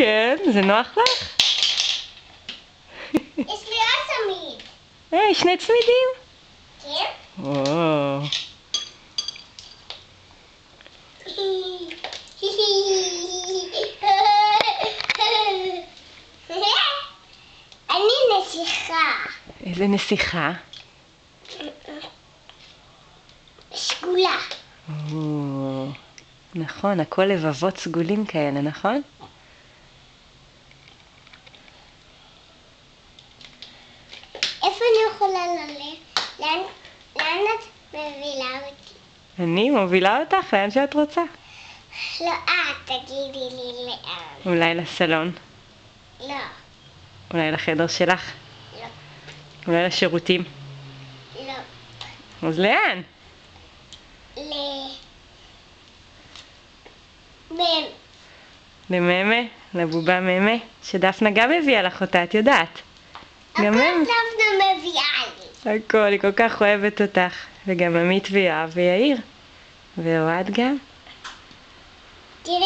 כן, זה נוח לך? יש לי עוד צמיד. היי, שני צמידים? כן? וואו. אני נסיכה. איזה נסיכה? סגולה. נכון, הכל לבבות סגולים כאלה, נכון? איפה אני יכולה ללכת? לאן את מובילה אותי? אני מובילה אותך לאן שאת רוצה. לא, תגידי לי לאן. אולי לסלון, לא, אולי לחדר שלך, לא, אולי לשירותים. לא. אז לאן? לממה, לבובה ממה, שדפנה גם הביאה לך אותה, את יודעת. גם הכל הם. דפנה מביאה לי. הכל, היא כל כך אוהבת אותך. וגם עמית ויואב ויאיר. ואוהד גם. תראי